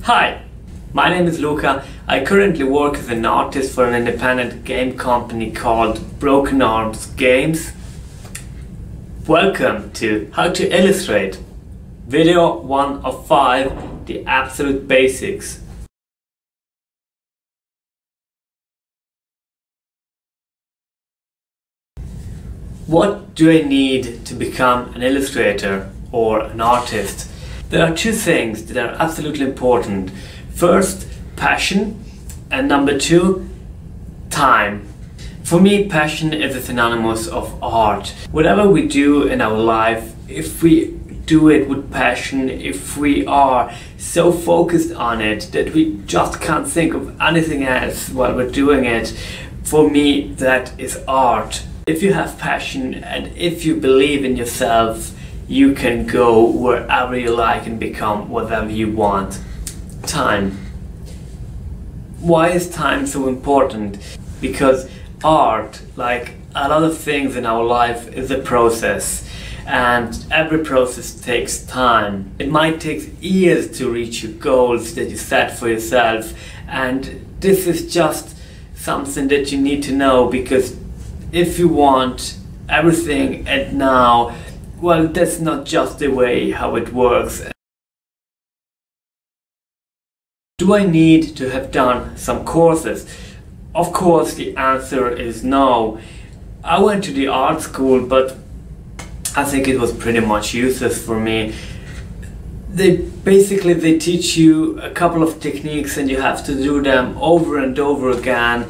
Hi, my name is Luca. I currently work as an artist for an independent game company called Broken Arms Games. Welcome to How to Illustrate. Video 1 of 5, the absolute basics. What do I need to become an illustrator or an artist? There are two things that are absolutely important. First, passion, and number 2, time. For me, passion is a synonymous of art. Whatever we do in our life, if we do it with passion, if we are so focused on it that we just can't think of anything else while we're doing it, for me that is art. If you have passion and if you believe in yourself, you can go wherever you like and become whatever you want. Time. Why is time so important? Because art, like a lot of things in our life, is a process, and every process takes time. It might take years to reach your goals that you set for yourself, and this is just something that you need to know, because if you want everything and now, well, that's not just the way how it works. Do I need to have done some courses? Of course, the answer is no. I went to the art school, but I think it was pretty much useless for me. They teach you a couple of techniques and you have to do them over and over again.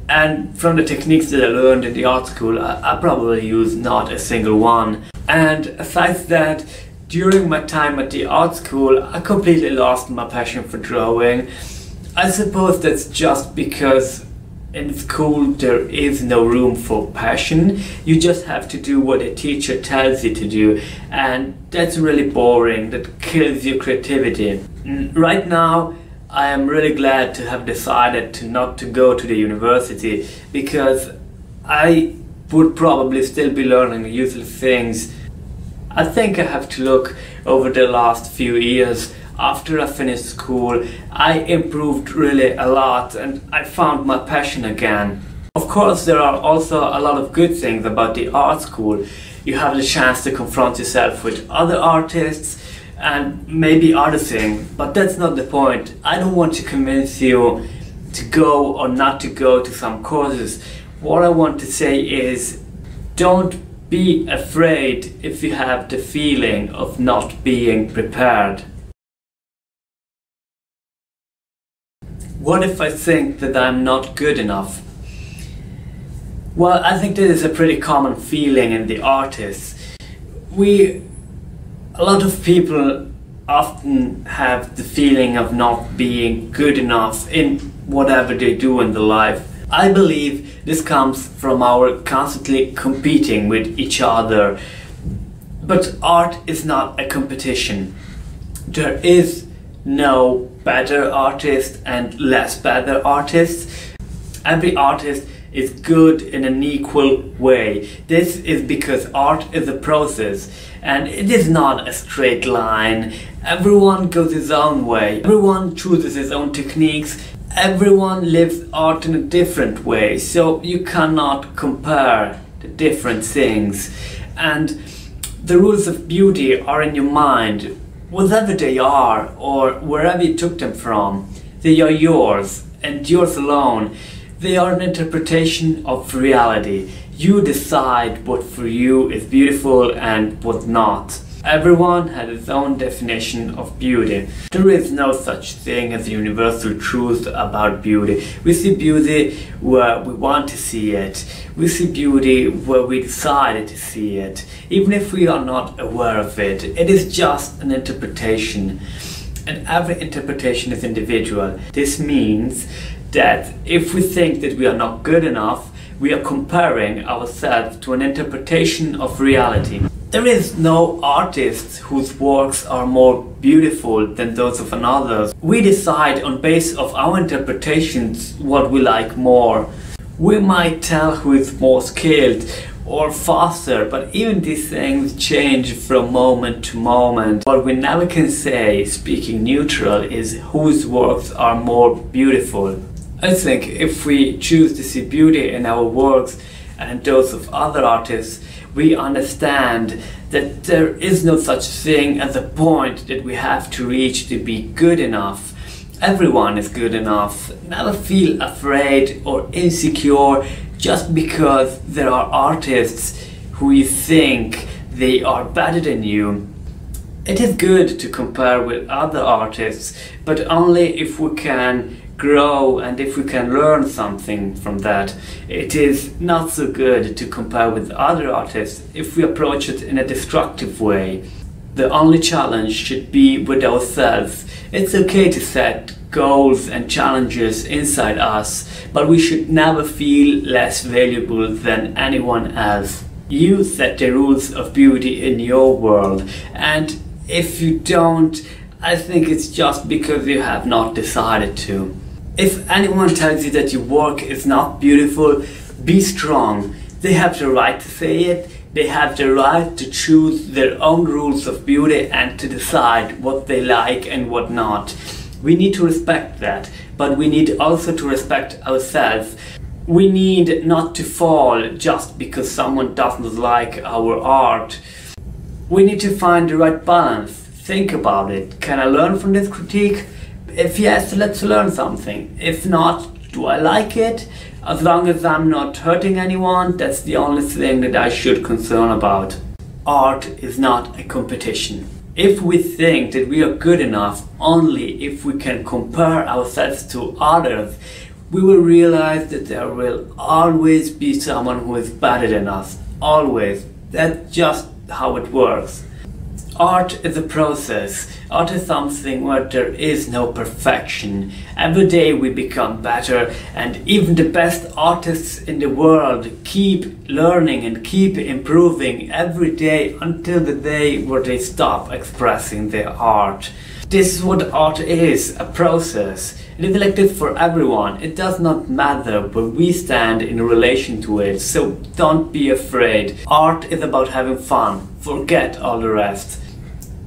And from the techniques that I learned in the art school, I probably used not a single one. And aside that, during my time at the art school, I completely lost my passion for drawing. I suppose that's just because in school there is no room for passion. You just have to do what a teacher tells you to do, and that's really boring. That kills your creativity. Right now, I am really glad to have decided not to go to the university, because I would probably still be learning useless things. I think I have to look over the last few years. After I finished school, I improved really a lot and I found my passion again. Of course, there are also a lot of good things about the art school. You have the chance to confront yourself with other artists and maybe other things, but that's not the point. I don't want to convince you to go or not to go to some courses. What I want to say is, don't be afraid if you have the feeling of not being prepared. What if I think that I'm not good enough? Well, I think this is a pretty common feeling in the artists. A lot of people often have the feeling of not being good enough in whatever they do in their life. I believe this comes from our constantly competing with each other. But art is not a competition. There is no better artist and less better artists. Every artist is good in an equal way. This is because art is a process and it is not a straight line. Everyone goes his own way. Everyone chooses his own techniques. Everyone lives art in a different way, so you cannot compare the different things. And the rules of beauty are in your mind. Whatever they are, or wherever you took them from, they are yours and yours alone. They are an interpretation of reality. You decide what for you is beautiful and what not. Everyone has his own definition of beauty. There is no such thing as a universal truth about beauty. We see beauty where we want to see it. We see beauty where we decided to see it. Even if we are not aware of it, it is just an interpretation. And every interpretation is individual. This means that if we think that we are not good enough, we are comparing ourselves to an interpretation of reality. There is no artist whose works are more beautiful than those of another. We decide on basis of our interpretations what we like more. We might tell who is more skilled. or faster, but even these things change from moment to moment. What we never can say, speaking neutral, is whose works are more beautiful. I think if we choose to see beauty in our works and those of other artists, we understand that there is no such thing as a point that we have to reach to be good enough. Everyone is good enough. Never feel afraid or insecure just because there are artists who you think they are better than you. It is good to compare with other artists, but only if we can grow and if we can learn something from that. It is not so good to compare with other artists if we approach it in a destructive way. The only challenge should be with ourselves. It's okay to set goals and challenges inside us, but we should never feel less valuable than anyone else. You set the rules of beauty in your world, and if you don't, I think it's just because you have not decided to. If anyone tells you that your work is not beautiful, be strong. They have the right to say it. They have the right to choose their own rules of beauty and to decide what they like and what not. We need to respect that, but we need also to respect ourselves. We need not to fall just because someone doesn't like our art. We need to find the right balance. Think about it. Can I learn from this critique? If yes, let's learn something. If not, do I like it? As long as I'm not hurting anyone, that's the only thing that I should concern about. Art is not a competition. If we think that we are good enough only if we can compare ourselves to others, we will realize that there will always be someone who is better than us. Always. That's just how it works. Art is a process. Art is something where there is no perfection. Every day we become better, and even the best artists in the world keep learning and keep improving every day until the day where they stop expressing their art. This is what art is, a process. It is like this for everyone. It does not matter where we stand in relation to it, so don't be afraid. Art is about having fun. Forget all the rest.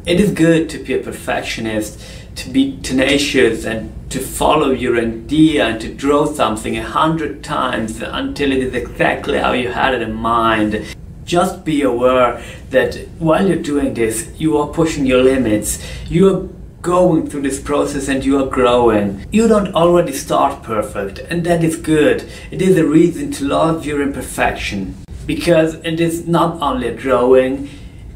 It is good to be a perfectionist, to be tenacious and to follow your idea and to draw something 100 times until it is exactly how you had it in mind. Just be aware that while you're doing this, you are pushing your limits. You are going through this process and you are growing. You don't already start perfect, and that is good. It is a reason to love your imperfection, because it is not only a drawing,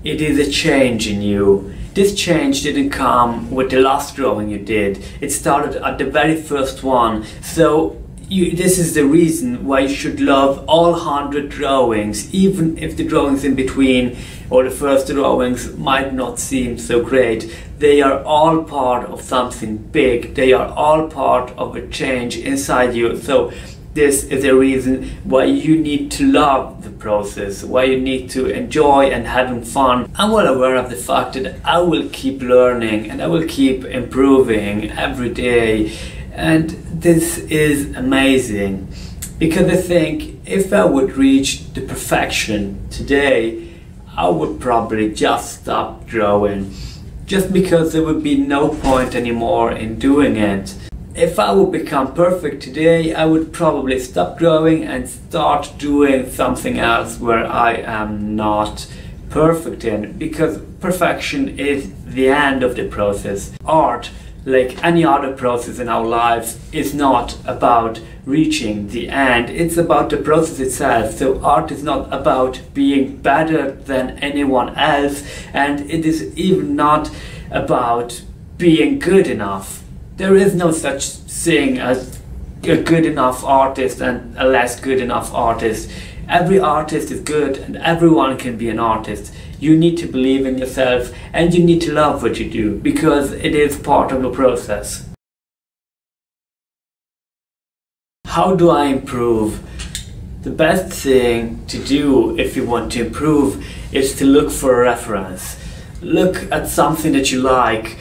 it is a change in you. This change didn't come with the last drawing you did. It started at the very first one. So this is the reason why you should love all 100 drawings, even if the drawings in between or the first drawings might not seem so great. They are all part of something big. They are all part of a change inside you. So this is a reason why you need to love the process, why you need to enjoy and having fun. I'm well aware of the fact that I will keep learning and I will keep improving every day, and this is amazing, because I think if I would reach the perfection today, I would probably just stop drawing, just because there would be no point anymore in doing it. If I would become perfect today, I would probably stop drawing and start doing something else where I am not perfect in, because perfection is the end of the process. Art, like any other process in our lives, is not about reaching the end. It's about the process itself. So art is not about being better than anyone else, and it is even not about being good enough. There is no such thing as a good enough artist and a less good enough artist. Every artist is good and everyone can be an artist. You need to believe in yourself and you need to love what you do, because it is part of the process. How do I improve? The best thing to do if you want to improve is to look for a reference. Look at something that you like,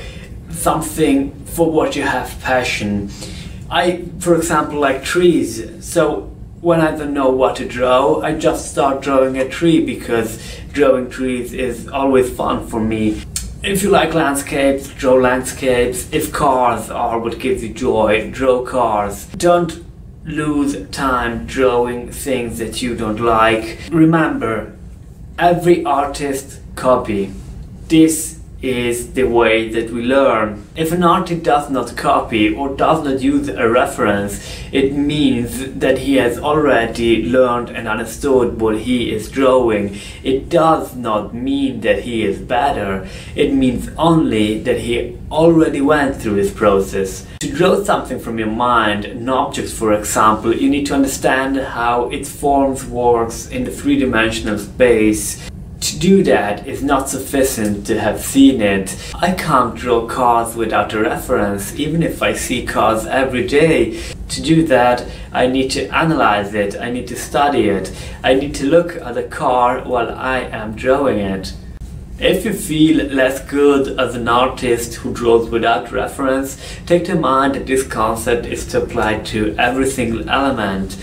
something for what you have passion. I, for example, like trees. So when I don't know what to draw, I just start drawing a tree, because drawing trees is always fun for me. If you like landscapes, draw landscapes. If cars are what gives you joy, draw cars. Don't lose time drawing things that you don't like. Remember, every artist copy. This is the way that we learn. If an artist does not copy or does not use a reference, it means that he has already learned and understood what he is drawing. It does not mean that he is better. It means only that he already went through this process. To draw something from your mind, an object for example, you need to understand how its forms works in the three-dimensional space. To do that is not sufficient to have seen it. I can't draw cars without a reference, even if I see cars every day. To do that, I need to analyze it, I need to study it, I need to look at the car while I am drawing it. If you feel less good as an artist who draws without reference, take to mind that this concept is to apply to every single element.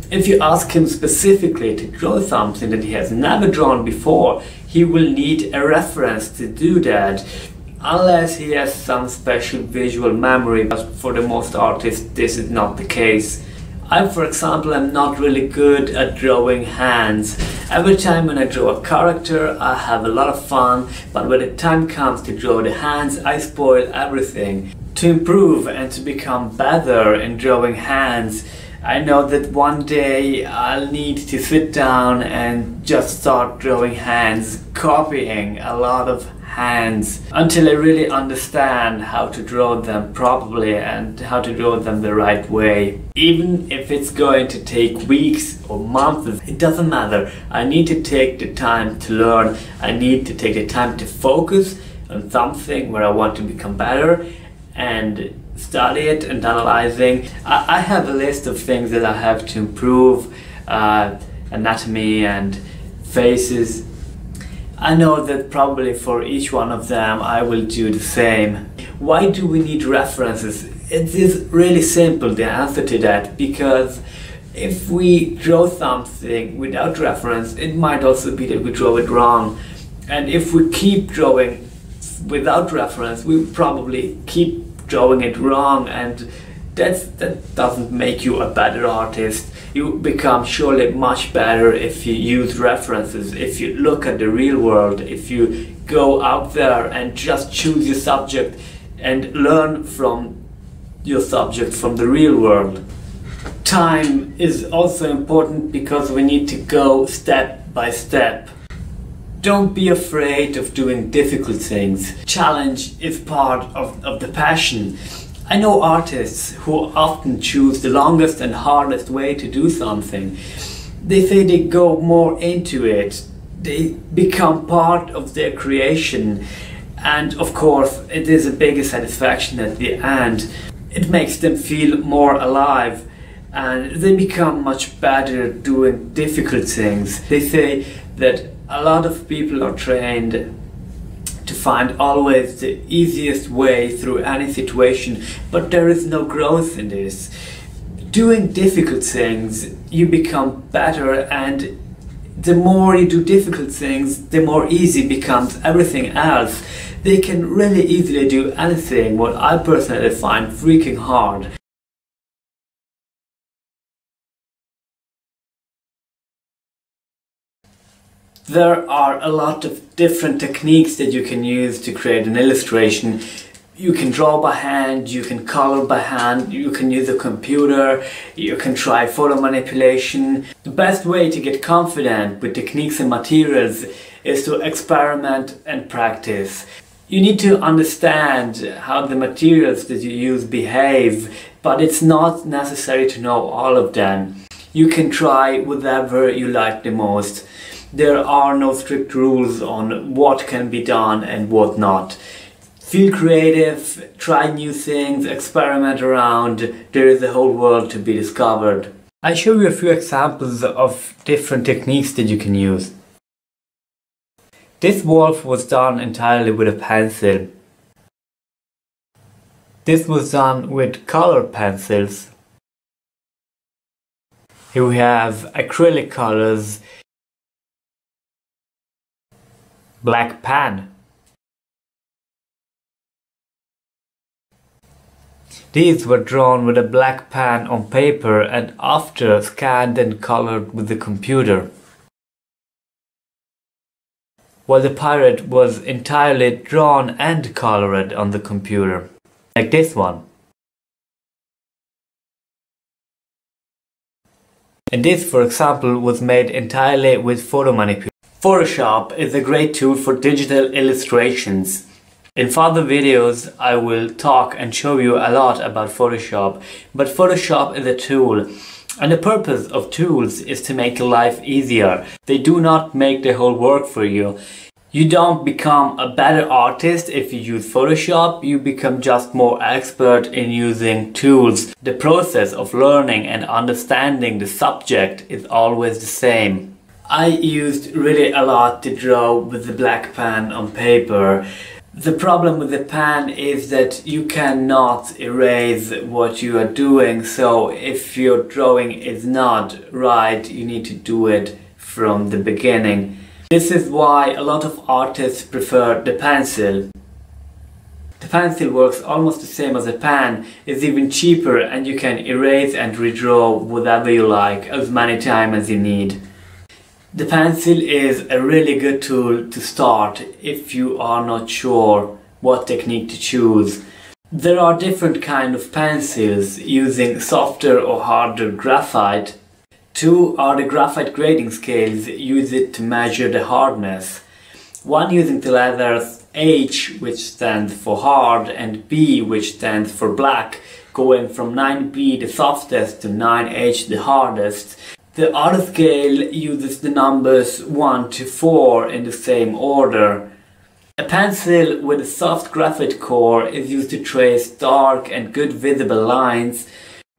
If you ask him specifically to draw something that he has never drawn before, he will need a reference to do that, unless he has some special visual memory, but for the most artists this is not the case. I, for example, am not really good at drawing hands. Every time when I draw a character I have a lot of fun, but when the time comes to draw the hands I spoil everything. To improve and to become better in drawing hands, I know that one day I'll need to sit down and just start drawing hands, copying a lot of hands, until I really understand how to draw them properly and how to draw them the right way. Even if it's going to take weeks or months, it doesn't matter. I need to take the time to learn. I need to take the time to focus on something where I want to become better and study it and analyzing. I have a list of things that I have to improve, anatomy and faces. I know that probably for each one of them I will do the same. Why do we need references? It is really simple, the answer to that, because if we draw something without reference, it might also be that we draw it wrong. And if we keep drawing without reference, we probably keep drawing it wrong, and that doesn't make you a better artist. You become surely much better if you use references, if you look at the real world, if you go out there and just choose your subject and learn from your subject from the real world. Time is also important because we need to go step by step. Don't be afraid of doing difficult things. Challenge is part of the passion. I know artists who often choose the longest and hardest way to do something. They say they go more into it. They become part of their creation. And of course, it is a bigger satisfaction at the end. It makes them feel more alive. And they become much better doing difficult things. They say that a lot of people are trained to find always the easiest way through any situation, but there is no growth in this. Doing difficult things, you become better, and the more you do difficult things, the more easy becomes everything else. They can really easily do anything, what I personally find freaking hard. There are a lot of different techniques that you can use to create an illustration. You can draw by hand, you can color by hand, you can use a computer, you can try photo manipulation. The best way to get confident with techniques and materials is to experiment and practice. You need to understand how the materials that you use behave, but it's not necessary to know all of them. You can try whatever you like the most. There are no strict rules on what can be done and what not. Feel creative, try new things, experiment around. There is a whole world to be discovered. I show you a few examples of different techniques that you can use. This wolf was done entirely with a pencil. This was done with color pencils. Here we have acrylic colors, black pen. These were drawn with a black pen on paper and after scanned and colored with the computer. While the pirate was entirely drawn and colored on the computer, like this one. And this, for example, was made entirely with photo manipulation. Photoshop is a great tool for digital illustrations. In further videos I will talk and show you a lot about Photoshop, but Photoshop is a tool, and the purpose of tools is to make life easier. They do not make the whole work for you. You don't become a better artist if you use Photoshop, you become just more expert in using tools. The process of learning and understanding the subject is always the same. I used really a lot to draw with the black pen on paper. The problem with the pen is that you cannot erase what you are doing, so if your drawing is not right, you need to do it from the beginning. This is why a lot of artists prefer the pencil. The pencil works almost the same as a pen, it's even cheaper and you can erase and redraw whatever you like as many times as you need. The pencil is a really good tool to start if you are not sure what technique to choose. There are different kinds of pencils using softer or harder graphite. Two are the graphite grading scales, use it to measure the hardness. One using the letters H, which stands for hard, and B, which stands for black, going from 9B the softest to 9H the hardest. The other scale uses the numbers 1 to 4 in the same order. A pencil with a soft graphite core is used to trace dark and good visible lines,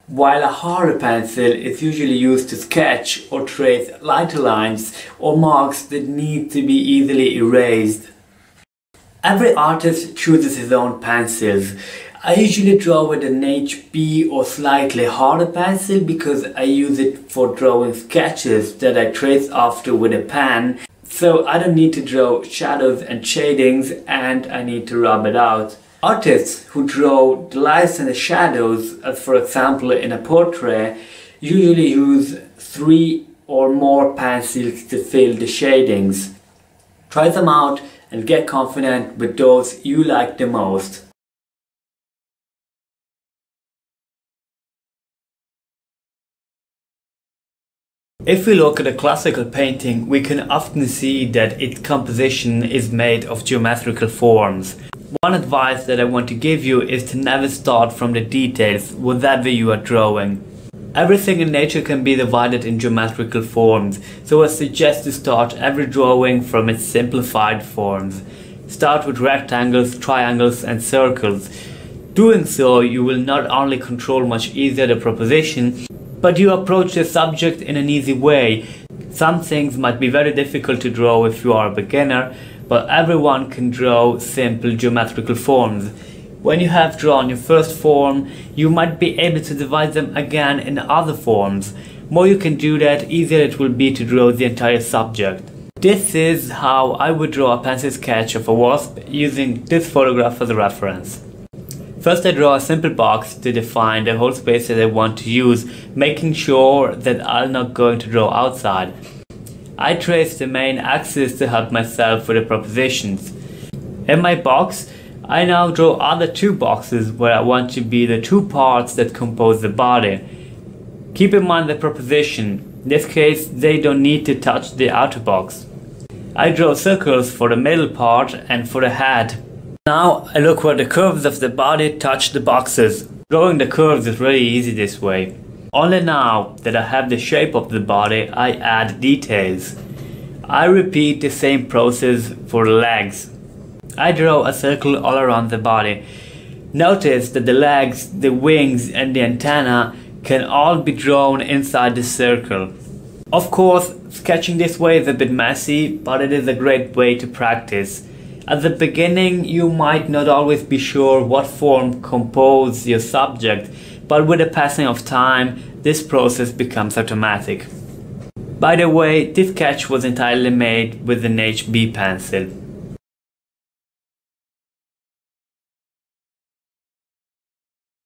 while a harder pencil is usually used to sketch or trace lighter lines or marks that need to be easily erased. Every artist chooses his own pencils. I usually draw with an HB or slightly harder pencil because I use it for drawing sketches that I trace after with a pen, so I don't need to draw shadows and shadings and I need to rub it out. Artists who draw the lights and the shadows, as for example in a portrait, usually use 3 or more pencils to fill the shadings. Try them out and get confident with those you like the most. If we look at a classical painting, we can often see that its composition is made of geometrical forms. One advice that I want to give you is to never start from the details, whatever you are drawing. Everything in nature can be divided in geometrical forms, so I suggest to start every drawing from its simplified forms. Start with rectangles, triangles and circles. Doing so, you will not only control much easier the proposition, but you approach the subject in an easy way. Some things might be very difficult to draw if you are a beginner, but everyone can draw simple geometrical forms. When you have drawn your first form, you might be able to divide them again in other forms. More you can do that, easier it will be to draw the entire subject. This is how I would draw a pencil sketch of a wasp using this photograph as a reference. First I draw a simple box to define the whole space that I want to use, making sure that I'm not going to draw outside. I trace the main axis to help myself with the propositions. In my box, I now draw other two boxes where I want to be the two parts that compose the body. Keep in mind the proposition. In this case, they don't need to touch the outer box. I draw circles for the middle part and for the head. Now I look where the curves of the body touch the boxes. Drawing the curves is really easy this way. Only now that I have the shape of the body, I add details. I repeat the same process for the legs. I draw a circle all around the body. Notice that the legs, the wings and the antenna can all be drawn inside the circle. Of course, sketching this way is a bit messy, but it is a great way to practice. At the beginning, you might not always be sure what form composes your subject, but with the passing of time this process becomes automatic. By the way, this sketch was entirely made with an HB pencil.